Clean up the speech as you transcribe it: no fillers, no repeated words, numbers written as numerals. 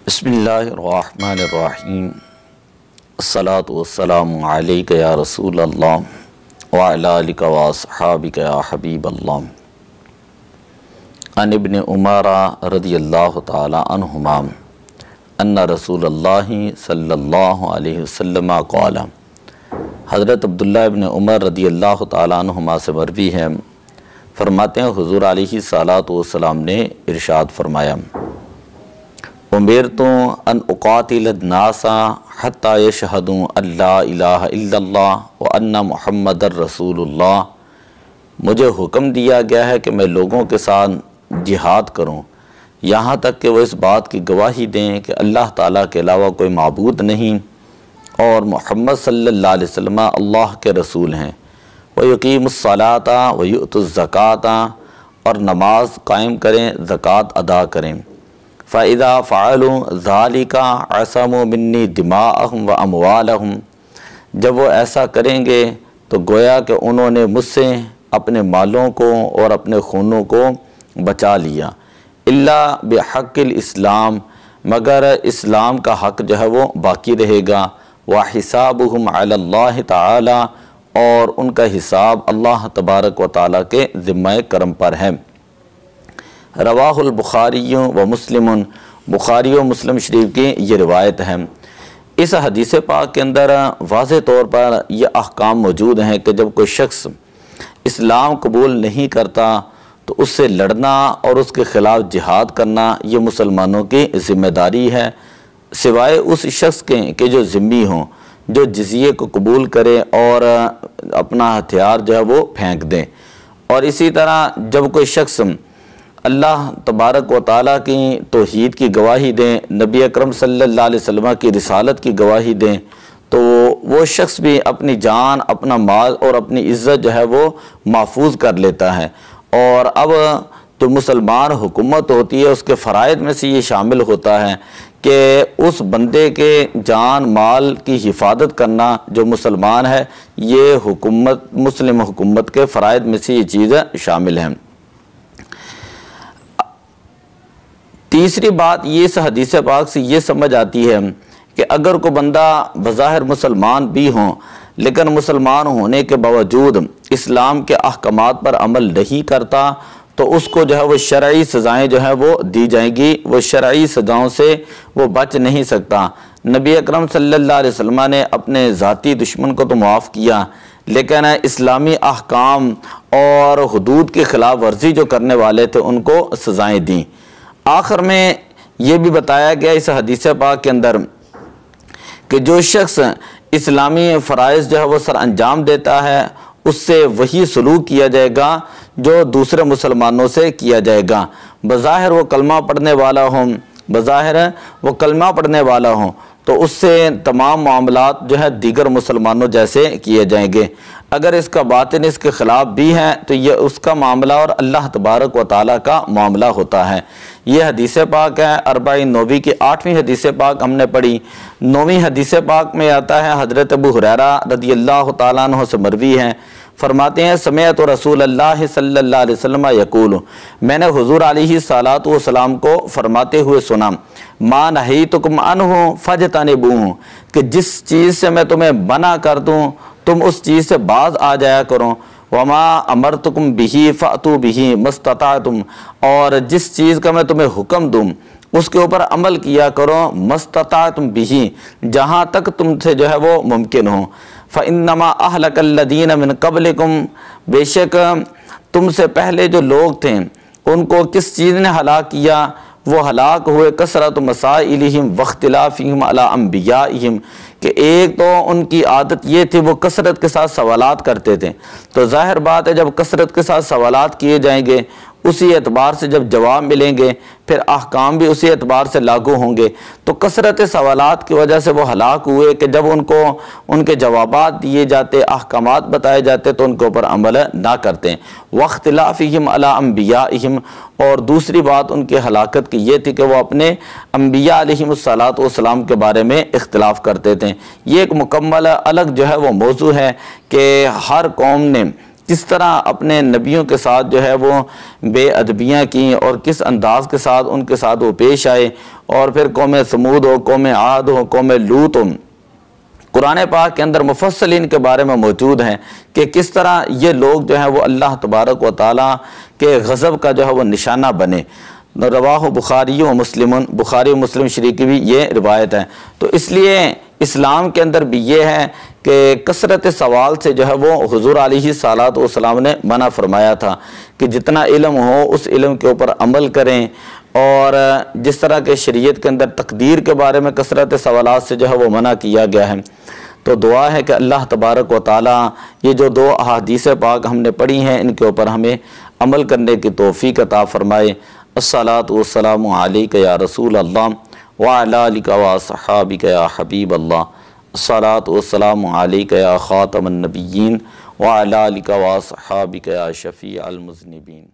بسم اللہ الرحمن الرحیم الصلاۃ والسلام علیک یا رسول اللہ وعلی آلک واصحابک یا حبیب اللہ۔ عن ابن عمر رضی اللہ تعالی عنہما ان رسول اللہ صلی اللہ علیہ وسلم قال، حضرت عبداللہ ابن عمر رضی اللہ تعالی عنہما سے مروی ہے، فرماتے ہیں حضور علیہ الصلاۃ والسلام نے ارشاد فرمایا، امرت ان اقاتل الناس حتی یشہدوا ان لا الہ الا اللہ وان محمد رسول اللہ، مجھے حکم دیا گیا ہے کہ میں لوگوں کے ساتھ جہاد کروں یہاں تک کہ وہ اس بات کی گواہی دیں کہ اللہ تعالیٰ کے علاوہ کوئی معبود نہیں اور محمد صلی اللہ علیہ وسلم اللہ کے رسول ہیں، وَيُقِيمُ الصَّلَاةَ وَيُؤْتُ الزَّكَاةَ، اور نماز قائم کریں، زکوٰۃ ادا کریں۔ فَإِذَا فَعَلُوا ذَلِكَ عَصَمُوا مِنِّي دِمَاءَهُمْ وَأَمْوَالَهُمْ، جب وہ ایسا کریں گے تو گویا کہ انہوں نے مجھ سے اپنے مالوں کو اور اپنے خونوں کو بچا لیا، الا بحق الاسلام، مگر اسلام کا حق جو ہے وہ باقی رہے گا، وحسابهم علی اللہ تعالی، اور ان کا حساب اللہ تبارک و تعالیٰ کے ذمہ کرم پر ہے۔ رواہ البخاری و مسلم، بخاری و مسلم شریف کی یہ روایت ہے۔ اس حدیث پاک کے اندر واضح طور پر یہ احکام موجود ہیں کہ جب کوئی شخص اسلام قبول نہیں کرتا تو اس سے لڑنا اور اس کے خلاف جہاد کرنا یہ مسلمانوں کی ذمہ داری ہے، سوائے اس شخص کے کہ جو ذمہ ہوں، جو جزیے کو قبول کرے اور اپنا ہتھیار جو ہے وہ پھینک دیں۔ اور اسی طرح جب کوئی شخص اللہ تبارک و تعالیٰ کی توحید کی گواہی دیں، نبی اکرم صلی اللہ علیہ وسلم کی رسالت کی گواہی دیں، تو وہ شخص بھی اپنی جان، اپنا مال اور اپنی عزت جو ہے وہ محفوظ کر لیتا ہے۔ اور اب جو مسلمان حکومت ہوتی ہے اس کے فرائض میں سے یہ شامل ہوتا ہے کہ اس بندے کے جان مال کی حفاظت کرنا جو مسلمان ہے، یہ حکومت مسلم حکومت کے فرائض میں سے یہ چیزیں شامل ہیں۔ تیسری بات یہ اس حدیث پاک سے یہ سمجھ آتی ہے کہ اگر کوئی بندہ بظاہر مسلمان بھی ہوں لیکن مسلمان ہونے کے باوجود اسلام کے احکامات پر عمل نہیں کرتا تو اس کو جو ہے وہ شرعی سزائیں جو ہے وہ دی جائیں گی، وہ شرعی سزاؤں سے وہ بچ نہیں سکتا۔ نبی اکرم صلی اللہ علیہ وسلم نے اپنے ذاتی دشمن کو تو معاف کیا لیکن اسلامی احکام اور حدود کی خلاف ورزی جو کرنے والے تھے ان کو سزائیں دیں۔ آخر میں یہ بھی بتایا گیا اس حدیث پاک کے اندر کہ جو شخص اسلامی فرائض جو ہے وہ سر انجام دیتا ہے اس سے وہی سلوک کیا جائے گا جو دوسرے مسلمانوں سے کیا جائے گا، بظاہر وہ کلمہ پڑھنے والا ہوں تو اس سے تمام معاملات جو ہے دیگر مسلمانوں جیسے کیے جائیں گے۔ اگر اس کا باطن اس کے خلاف بھی ہے تو یہ اس کا معاملہ اور اللہ تبارک و تعالیٰ کا معاملہ ہوتا ہے۔ یہ حدیث پاک ہے، اربعین نووی کی 8ویں حدیث پاک ہم نے پڑھی۔ 9ویں حدیث پاک میں آتا ہے، حضرت ابو ہریرہ رضی اللہ تعالیٰ عنہ سے مروی ہے، فرماتے ہیں سمعت رسول اللہ صلی اللہ علیہ وسلم یقول، میں نے حضور علیہ الصلاۃ والسلام کو فرماتے ہوئے سنا، ما نہیتکم عنہ فاجتنبوہ، کہ جس چیز سے میں تمہیں منع کر دوں تم اس چیز سے باز آ جایا کرو، وما امرتکم بہ فأتوا بہ ما استطعتم، اور جس چیز کا میں تمہیں حکم دوں اس کے اوپر عمل کیا کرو، ما استطعتم بہ، جہاں تک تم سے جو ہے وہ ممکن ہو۔ فإنما أهلك الذين من قبلكم، بے شک تم سے پہلے جو لوگ تھے ان کو کس چیز نے ہلاک کیا؟ وہ ہلاک ہوئے کثرت مسائلہم واختلافہم علی انبیائہم، کہ ایک تو ان کی عادت یہ تھی وہ کثرت کے ساتھ سوالات کرتے تھے، تو ظاہر بات ہے جب کثرت کے ساتھ سوالات کیے جائیں گے اسی اعتبار سے جب جواب ملیں گے پھر احکام بھی اسی اعتبار سے لاگو ہوں گے۔ تو کثرت سوالات کی وجہ سے وہ ہلاک ہوئے کہ جب ان کو ان کے جوابات دیے جاتے، احکامات بتائے جاتے تو ان کے اوپر عمل نہ کرتے۔ واختلافہم علی انبیائہم، اور دوسری بات ان کی ہلاکت کی یہ تھی کہ وہ اپنے انبیاء علیہم الصلاۃ والسلام کے بارے میں اختلاف کرتے تھے۔ یہ ایک مکمل الگ جو ہے وہ موضوع ہے کہ ہر قوم نے کس طرح اپنے نبیوں کے ساتھ جو ہے وہ بے ادبیاں کیں اور کس انداز کے ساتھ ان کے ساتھ وہ پیش آئے، اور پھر قوم ثمود ہو، قوم عاد ہو، قوم لوط ہو، قرآن پاک کے اندر مفصل ان کے بارے میں موجود ہیں کہ کس طرح یہ لوگ جو ہیں وہ اللہ تبارک و تعالیٰ کے غضب کا جو ہے وہ نشانہ بنے۔ رواہ بخاری و مسلم، بخاری و مسلم شریف کی بھی یہ روایت ہے۔ تو اس لیے اسلام کے اندر بھی یہ ہے کہ کثرت سوال سے جو ہے وہ حضور علیہ الصلوۃ والسلام نے منع فرمایا تھا کہ جتنا علم ہو اس علم کے اوپر عمل کریں، اور جس طرح کے شریعت کے اندر تقدیر کے بارے میں کثرت سوالات سے جو ہے وہ منع کیا گیا ہے۔ تو دعا ہے کہ اللہ تبارک و تعالیٰ یہ جو 2 احادیث پاک ہم نے پڑھی ہیں ان کے اوپر ہمیں عمل کرنے کی توفیق عطا فرمائے۔ الصلاۃ والسلام علیک یا رسول اللہ وعلی آلک واصحابک یا حبیب اللہ۔ الصلاۃ والسلام علیک یا خاتم النبیین وعلی آلک واصحابک یا شفیع المذنبین۔